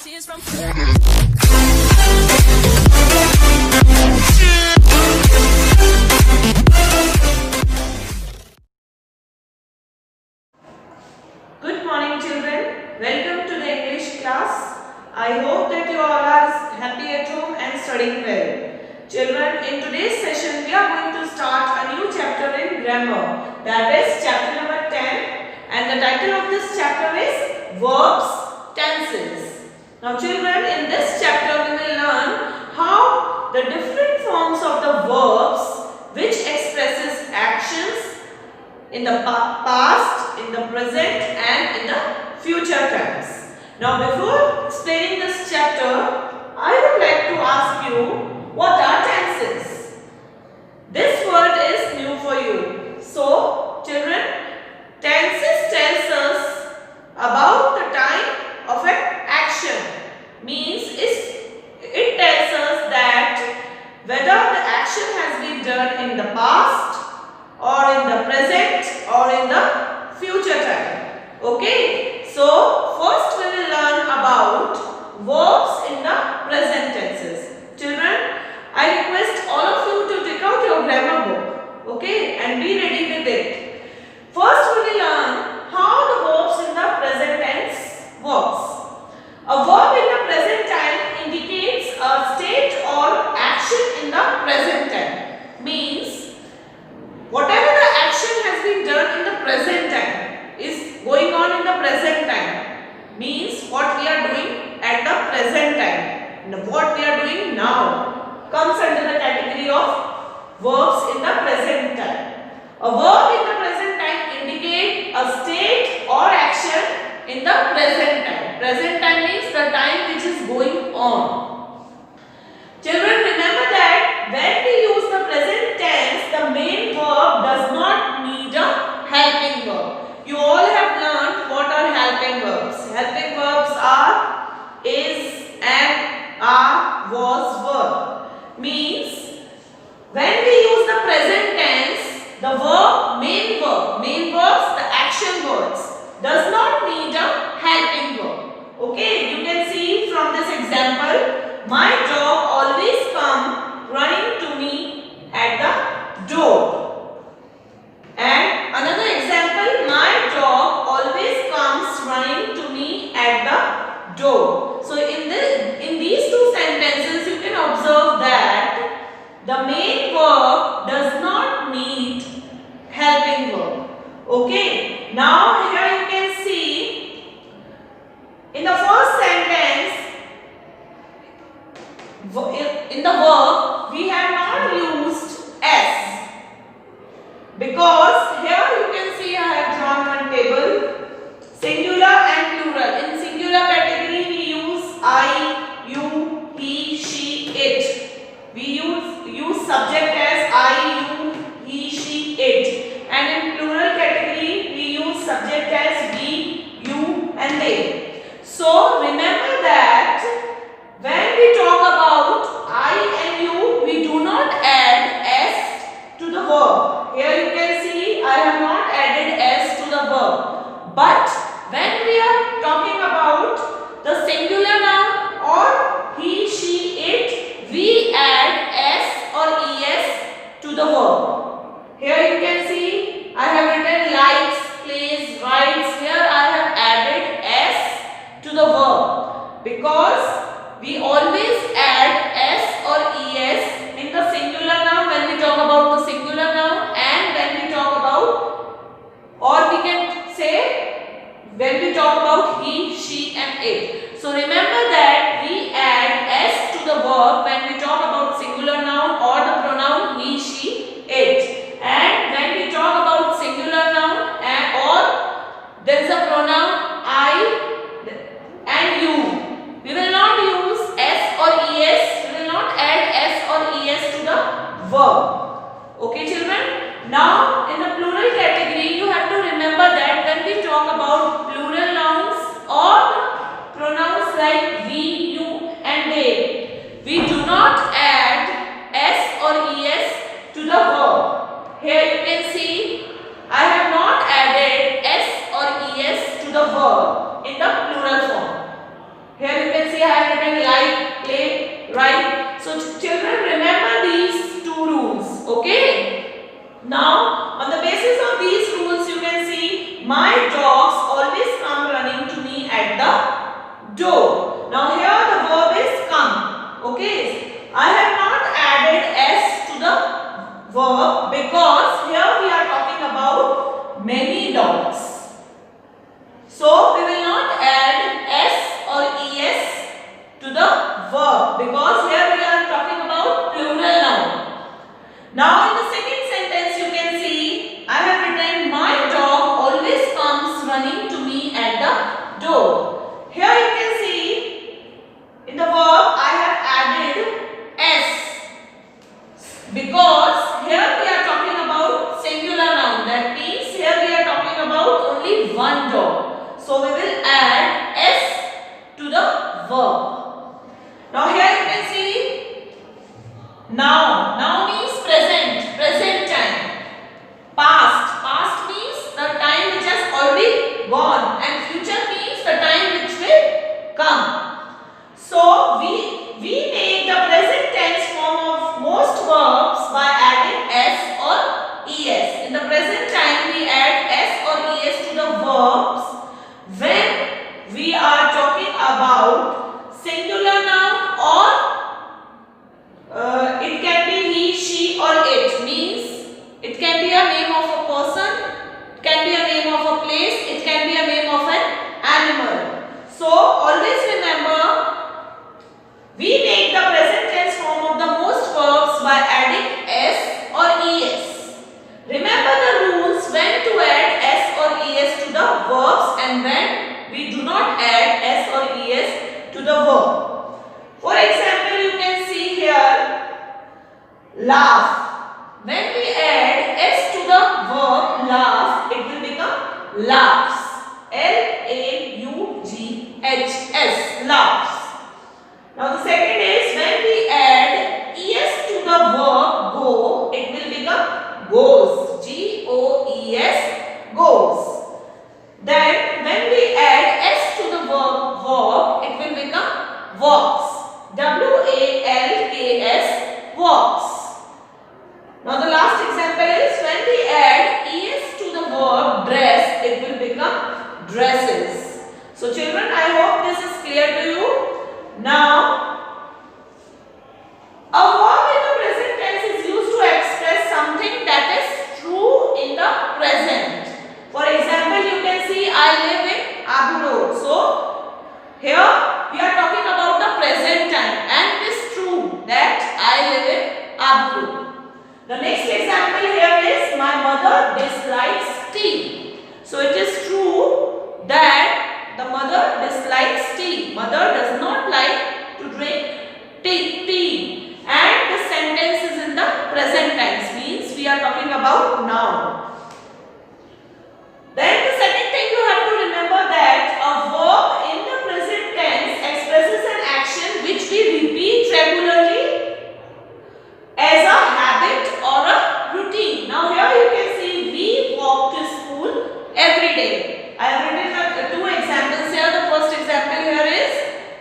Cheers from Good morning children, welcome to the English class. I hope that you all are happy at home and studying well. Children, in today's session we are going to start a new chapter in grammar, that is chapter number 10, and the title of this chapter is Verbs, Tenses. Now children, in this chapter we will learn how the different forms of the verbs which expresses actions in the past, in the present and in the future tense. Now before explaining this chapter, I would like to ask you, what are tenses? This word is new for you. So children, tenses tells us about the time of an action. Means it tells us that whether the action has been done in the past or in the present or in the future time. Okay, so first we will learn about verbs in the present tenses. Children, I request all of you to take out your grammar book, okay, and be ready with it. First we will learn how the verbs in the present tense works. A verb in the present time indicates a state or action in the present time. Means whatever the action has been done in the present time is going on in the present time. Means what we are doing at the present time. And what we are doing now comes under the category of verbs in the present time. A verb in the present time indicates a state or action in the present time. Present time means the time which is going on. Children, remember that when we use the present tense, the main verb does not need a helping verb. You all have learned what are helping verbs. Helping verbs are is, am, are, was, were. Means when we use the present tense, the main verbs, the action words, does not need a helping verb. Okay, you can see from this example, my dog always comes running to me at the door. And another example, my dog always comes running to me at the door. So in these two sentences, you can observe that the main verb does not need helping verb. Okay, now here you can see in the first sentence, in the verb, we have not used S, because here you can see I have drawn one table, singular and plural. In singular category we use I, you, he, she, it. We use subject as I, you, he, she, it. And in plural category we use subject as we, you and they. So remember that when we talk about I and you, we do not add S to the verb. Here you can see I have not added S to the verb. But when we are talking about the singular noun or he, she, it, we add S or ES to the verb. Here you can see I have written likes, plays, writes. Here I have added S to the verb because we always add S or ES in the singular noun when we talk about the singular noun and when we talk about, or we can say when we talk about he, she and it. So remember that we add S to the verb when we talk about singular noun or the pronoun he, she, it. And when we talk about singular noun or there is a pronoun I and you, we will not use S or ES, we will not add S or ES to the verb. Okay children? Now in the plural category you have to remember that when we talk about plural nouns or pronouns like we, right? So children, remember these two rules, okay? Now, on the basis of these rules, you can see my dogs always come running to me at the door. Now here the verb is come, okay? I have not added s to the verb because here we are talking about many dogs. So we will not add s or es to the verb because here we are talking about plural noun. Now in the second sentence you can see I have written my dog always comes running to me at the door. Here you can see in the verb I have added s because here we are talking about singular noun. That means here we are talking about only one dog. So we will add s to the verb. Now here you can see now. Now means present, present time. Past, past means the time which has already gone, and future means the time which will come. So we make the present tense form of most verbs by adding s or es. In the present time we add s or es to the verbs when we are talking about singular noun or it can be he, she or it. Means it can be a name of a person, it can be a name of a place, it can be a name of an animal. So always remember we make the present tense form of the most verbs by adding s or es. Remember the rules when to add s or es to the verbs and when we do not add s or es to the verb. For example, you can see here laugh. When we add s to the verb laugh, it will become laughs. L-A-U-G-H-S, laughs. Now the second is when we add es to the verb go, it will become goes. G-O-E-S, goes. Then when we add s to the verb walk, it will become walks. W-A-L-K-S, walks. Now the last example is when we add es to the verb dress, it will become dresses. So children, I hope this is clear to you. Now, a verb in the present tense is used to express something that is true in the present. For example, you can see I live in Abu Road. So here we are talking about the present time and it is true that I live in Abu Road. The next example here is my mother dislikes tea. So it is true that the mother dislikes tea. Mother does not like to drink tea. And the sentence is in the present tense, means we are talking about now. Then the second thing you have to remember that a verb in the present tense expresses an action which we repeat regularly as a habit or a routine. Now here you can see we walk to school every day. I have written two examples here. The first example here is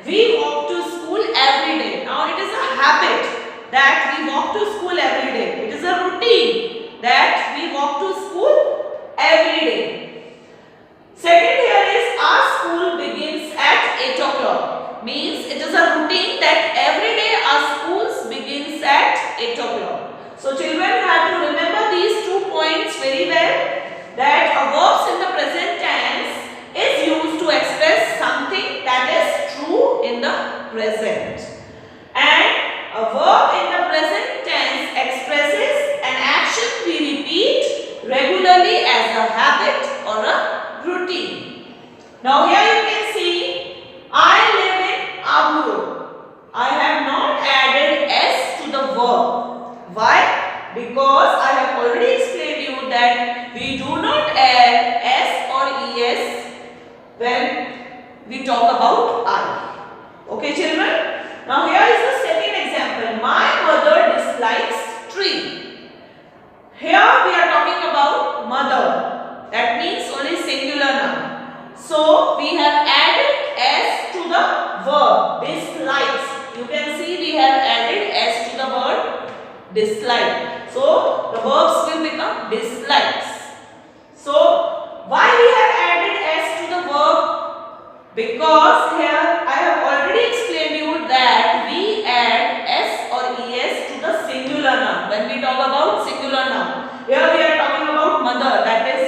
we walk to school every day. Now it is a habit that we walk to school every day. It is a routine that we walk to school every day. Second here is our school begins at 8 o'clock. Means it is a routine that every day our schools begins at 8 o'clock. So children have to remember these 2 points very well, that a verbs in the present tense is used to express something that is true in the present. And a verb in the present tense expresses an action we repeat regularly as a habit or a routine. Now here you can see I live in Abu Road. I have not added s to the verb. Why? Because I have already explained you that we do not add s or es when we talk about I. Okay children? Now here is the second example. My mother dislikes tree. Here we are talking about mother. That means only singular noun. So we have added s to the verb dislikes. You can see we have added S to the word dislike. So the verbs will become dislikes. So why we have added S to the verb? Because here I have already explained you that we add S or ES to the singular noun when we talk about singular noun. Here we are talking about mother, that is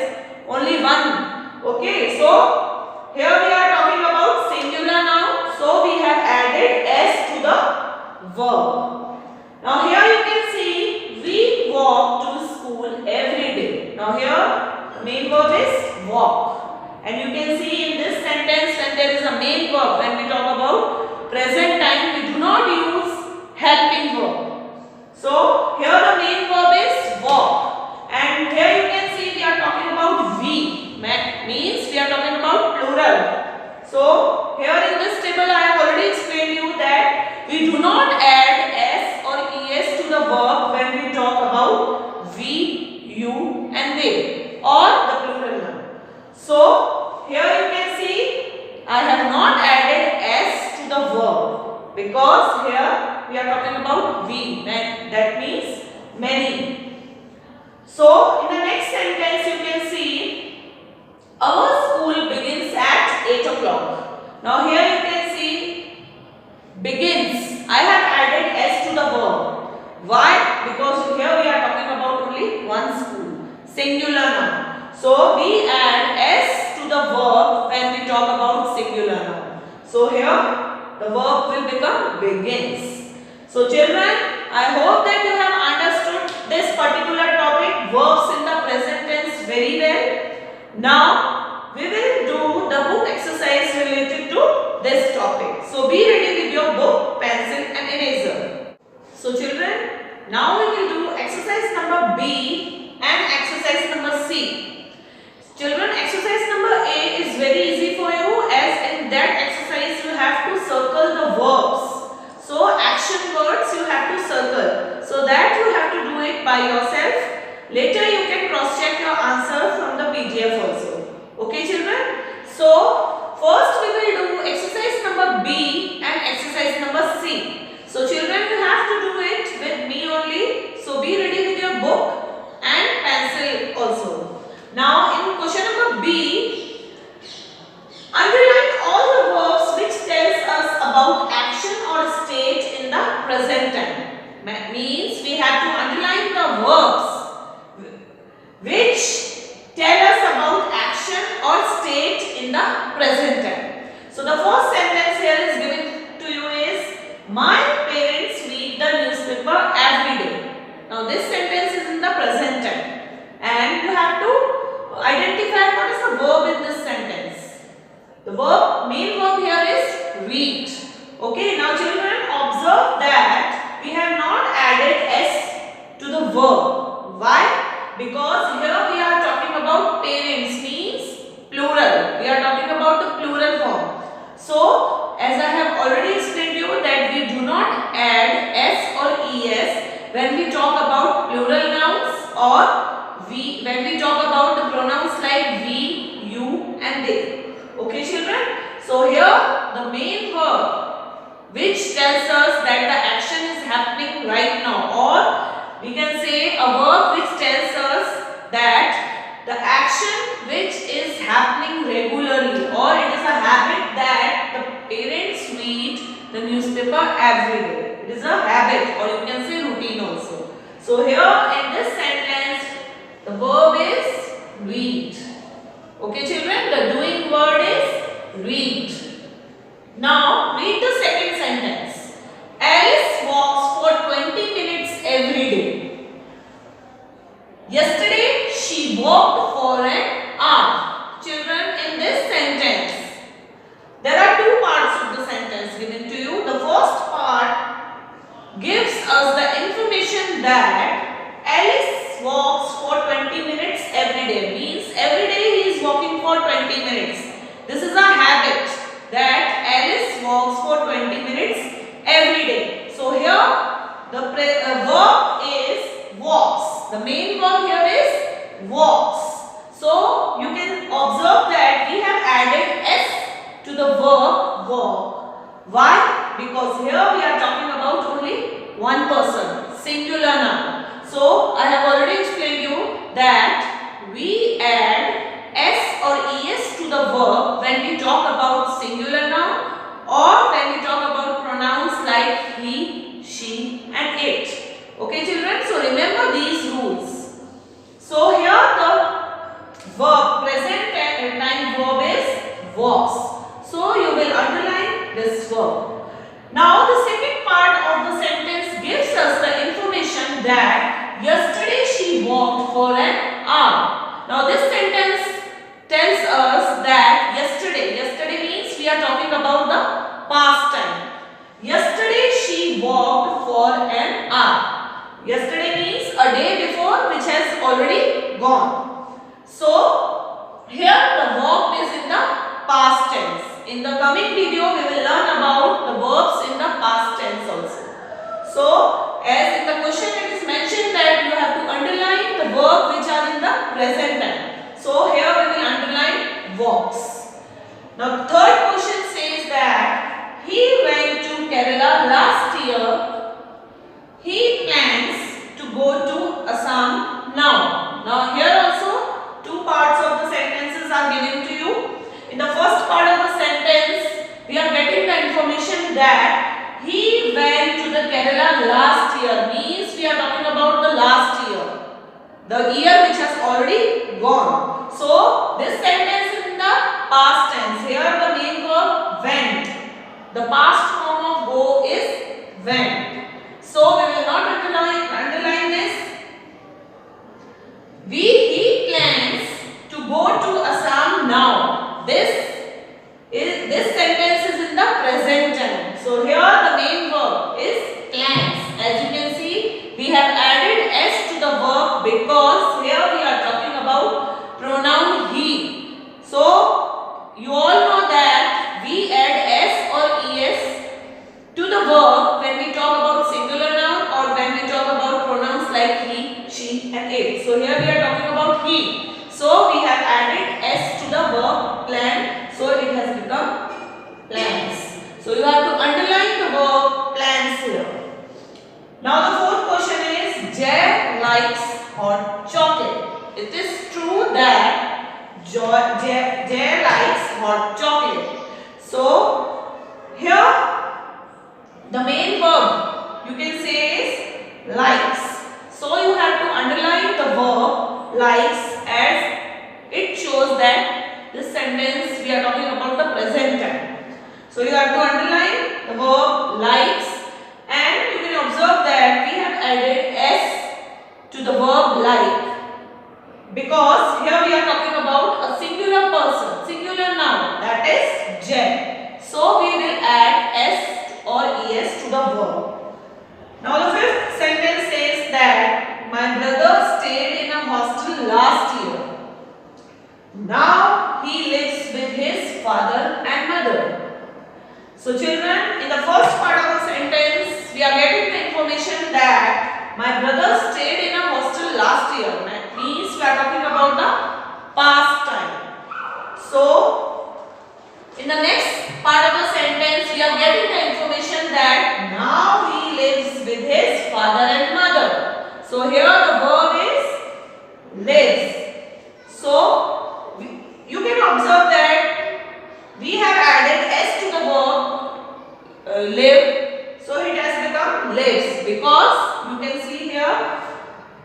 only one. Okay, so here we are talking about singular noun, so we have added S to the verb. Now here you can see we walk to school every day. Now here the main verb is walk, and you can see in this sentence when there is a main verb, when we talk about present time, we do not use helping verb. So here the main verb is walk, and here you can see we are talking about we, means we are talking about plural. So here in this table I have already explained you that we do not add S or ES to the verb when we talk about we, you and they, or the plural noun. So here you can see I have not added S to the verb because here we are talking about we, that means many. So in the next sentence you can see our school begins at 8 o'clock. Now here you can see begins. I have added S to the verb. Why? Because here we are talking about only one school, singular noun. So we add S to the verb when we talk about singular noun. So here the verb will become begins. So children, I hope that you have understood this particular topic, verbs in the present tense, very well. Now we will do the book exercise related to this topic. So be ready with your book, pencil and eraser. So children, now we will do exercise number B and exercise number C. Children, exercise number A is very easy for you, as in that exercise you have to circle the verbs. So action words you have to circle. So that you have to do it by yourself. Later you can cross check your answer from the PDF also. Okay children? So first we will do exercise number B and exercise number C. So children, you have to do it with me only. So be ready with your book and pencil also. Now in question number B, underline all the verbs which tells us about action or state in the present time. Means we have to underline the verbs which tell us about action or state in the present time. So the first sentence here is given to you is, my parents read the newspaper every day. Now this sentence is in the present time, and you have to identify what is the verb in this sentence. The main verb here is read. Okay, now children, observe that we have not added S to the verb. Why? Because here we are talking about parents, means plural. We are talking about the plural form. So as I have already explained to you that we do not add S or ES when we talk about plural nouns, or when we talk about the pronouns like we, you and they. Okay children? So here the main verb which tells us that the action is happening right now, or we can say a verb which tells us that the action which is happening regularly, or it is a habit that the parents read the newspaper every day. It is a habit, or you can say routine also. So here in this sentence the verb is read. Okay children, the doing word is read. Now read the second sentence. Alice walks for 20 minutes every day. Yesterday she walked for an hour. Children, in this sentence there are two parts of the sentence given to you. The first part gives us the information that Alice walks for 20 minutes every day. Means every day he is walking for 20 minutes. This is a habit that Alice walks for 20 minutes every day. So here the verb is walks. The main verb here is walks. So you can observe that we have added S to the verb walk. Why? because here we are talking about only one person, singular noun. So I have already explained you that we add s or es to the verb when we talk about singular noun or when we talk about pronouns like he, she and it. Okay children, so remember these rules. So here the verb, present time verb is walks. So you will underline this verb. Now the second part of the sentence gives us the information that yesterday she walked for an hour. Now this sentence tells us that yesterday means we are talking about the past time. Yesterday she walked for an hour. Yesterday means a day before which has already gone. So here the verb is in the past tense. In the coming video we will learn about the verbs in the past tense also. So as in the question it is mentioned that you have to underline the verb which are in the present time. So here we will underline walks. Now third question says that he went to Kerala last year. He plans to go to Assam now. Now here also two parts of the sentences are given to you. In the first part of the sentence we are getting the information that he went to the Kerala last year, means we are talking about the last year, the year which has already gone. So this sentence is in the past tense. Here the main verb went. The past form of go is went. So we will not underline this. He plans to go to Assam now. This sentence is in the present time. So here the main verb is plans. As you can see, we have added s to the verb because here we are talking about pronoun he. So you all know that we add s or es to the verb when we talk about singular noun or when we talk about pronouns like he, she and it. So here we are talking about he. So we have added s to the verb plan. So it has become plans. So you have to underline the verb plans here. Now the fourth question is Jay likes hot chocolate. It is true that Jay likes hot chocolate. So here the main verb you can say is likes. So you have to underline the verb likes as it shows that this sentence we are talking about the present time. So you have to underline the verb likes, and you can observe that we have added s to the verb like because here we are talking about a singular person, singular noun, that is J. So we will add s or es to the verb. Now the fifth sentence says that my brother stayed in a hostel last year. Now he lives with his father and mother. So children, in the first part of the sentence we are getting the information that my brother stayed in a hostel last year. That means we are talking about the past time. So in the next part of the sentence we are getting the information that now he lives with his father and mother. So here the verb is lives. So you can observe that we have added s to the verb live. So it has become lives because you can see here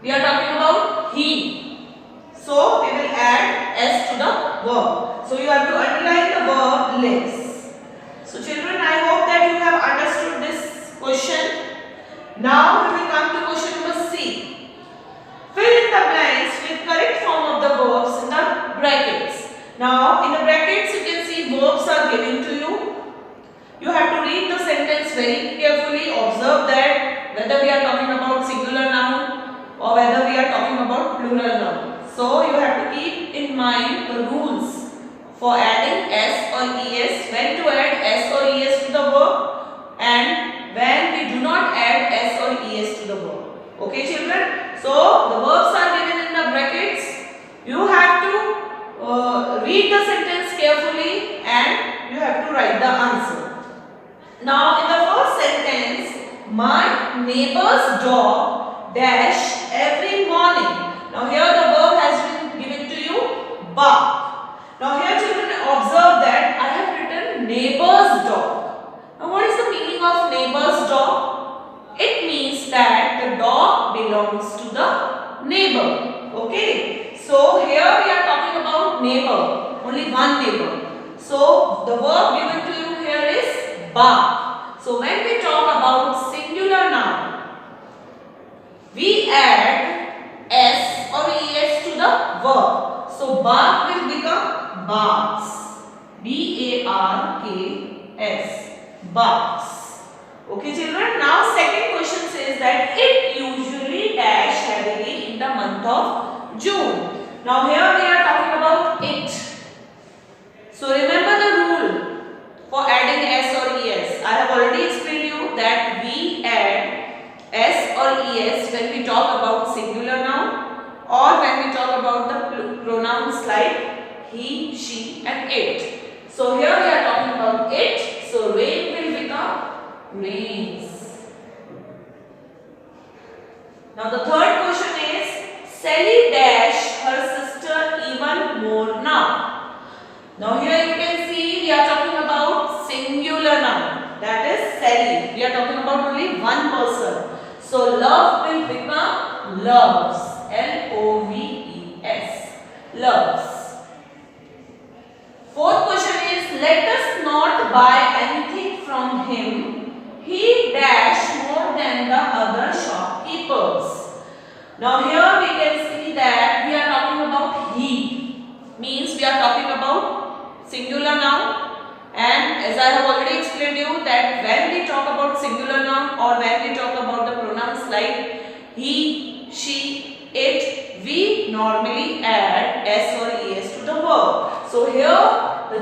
we are talking about he. So we will add s to the verb. So you have to underline the verb lives. So children, I hope that you have understood this question. Now we will come to question number C. Fill in the blanks with correct form of the verbs in the brackets. Now in the brackets you can see verbs are given to you. You have to read the sentence very carefully. Observe that whether we are talking about singular noun or whether we are talking about plural noun. So you have to keep in mind the rules for adding s or es, when to add s or es to the verb and when we do not add s or es to the verb. Okay children? So the verbs are given in the brackets. You have to read the sentence carefully and you have to write the answer. Now in the My neighbor's dog dash every morning. Now here the verb has been given to you, bark. Now here children, observe that I have written neighbor's dog. Now what is the meaning of neighbor's dog? It means that the dog belongs to the neighbor. Okay. So here we are talking about neighbor. Only one neighbor. So the verb given to you here is bark. So when we talk about singular noun, we add s or es to the verb. So bark will become barks. B-A-R-K-S. Barks. Okay children. Now second question says that it usually dash heavily in the month of June. Now here we are talking about it. So remember the rule for adding s or es. I have already explained you that we add s or es when we talk about singular noun or when we talk about the pronouns like he, she and it. So here we are talking about it. So rain will become rains. Now the third question is Sally dash her sister even more now. Now here you can see we are talking about singular noun, that is Sally. We are talking about only one person. So love will become loves. L-O-V-E-S. Loves. Fourth question is let us not buy anything from him. He dash more than the other shopkeepers. Now here we can see that we are talking about he. Means we are talking about singular noun, and as I have already explained you that when we talk about singular noun or when we talk about the pronouns like he, she, it, we normally add s or es to the verb. So here the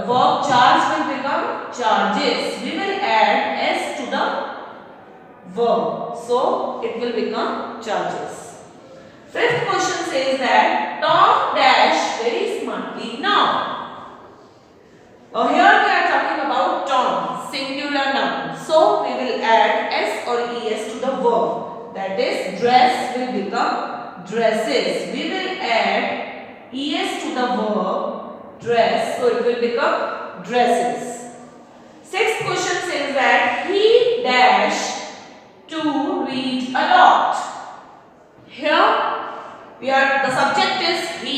verb charge will become charges. We will add s to the verb. So it will become charges. Fifth question says that Tom dash very smartly now. Now here we are talking about Tom, singular noun. So we will add s or es to the verb. That is dress will become dresses. We will add es to the verb dress. So it will become dresses. Sixth question says that he dash to read a lot. Here the subject is he,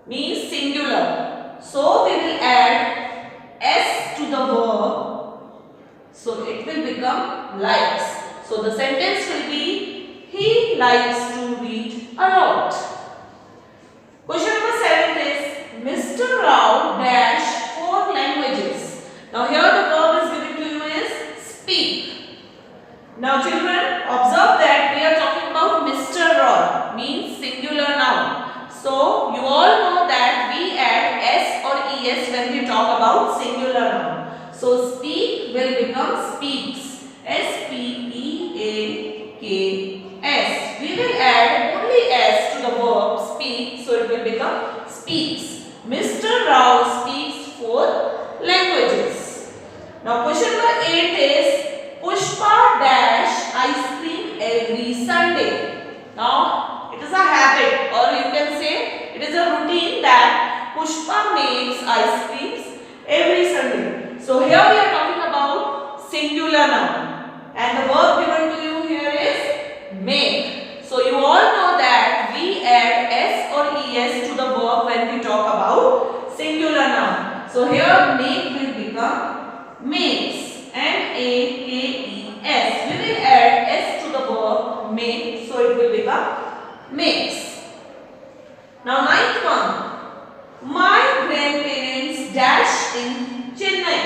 means singular. So we will add s to the verb. So it will become likes. So the sentence will be he likes to read a lot. Question number 7 is Mr. Rao dash 4 languages. Now here the verb is given to you is speak. Now children, observe that we are talking about Mr. Rao, means singular noun. So you all know that we add s or es when we talk about singular noun. So speak will become speaks. S-P-E-A-K-S. We will add only s to the verb speak, so it will become speaks. Mr. Rao speaks 4 languages. Now question number 8 is Pushpa dash ice cream every Sunday. Now it is a habit, or you can say it is a routine that Pushpa makes ice creams every Sunday. So here we are talking about singular noun, and the verb given to you here is make. So you all know that we add s or es to the verb when we talk about singular noun. So here make will become makes. M-A-K-E-S. We will add s to the verb make, so it will become makes. Now ninth one. My grandparents dash in Chennai.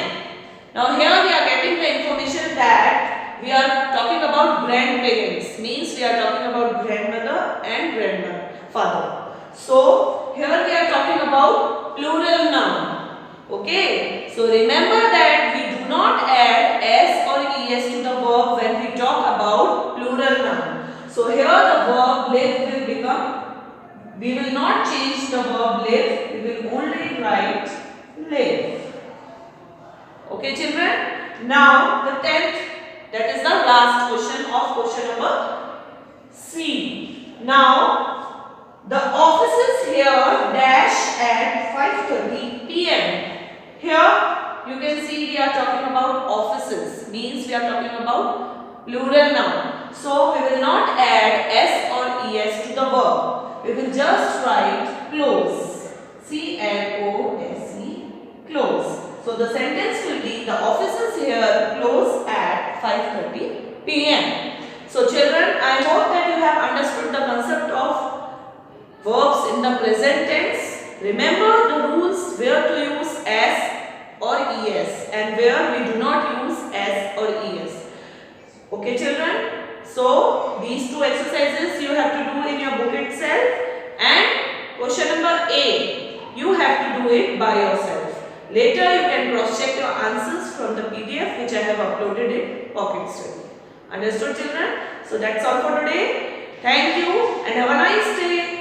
Now here we are getting the information that we are talking about grandparents, means we are talking about grandmother and grandfather. So here we are talking about plural noun. Okay. So remember that we do not add s or es to the verb when we talk about plural noun. So here the verb live will become, we will not change the verb live, we will only write live. Okay children. Now the 10th, that is the last question of question number C. Now the offices here dash at 5:30 p.m. Here you can see we are talking about offices, means we are talking about plural noun. So we will not add s or es to the verb. We will just write close. C-L-O-S-E, close. So the sentence will be the offices here close at 5:30 p.m. So children, I hope that you have understood the concept of verbs in the present tense. Remember the rules where to use s or es and where we do not use s or es. Okay children, so these two exercises you have to do in your book itself, and question number A, you have to do it by yourself. Later you can cross check your answers from the PDF which I have uploaded in Pocket Study. Understood children? So that's all for today. Thank you and have a nice day.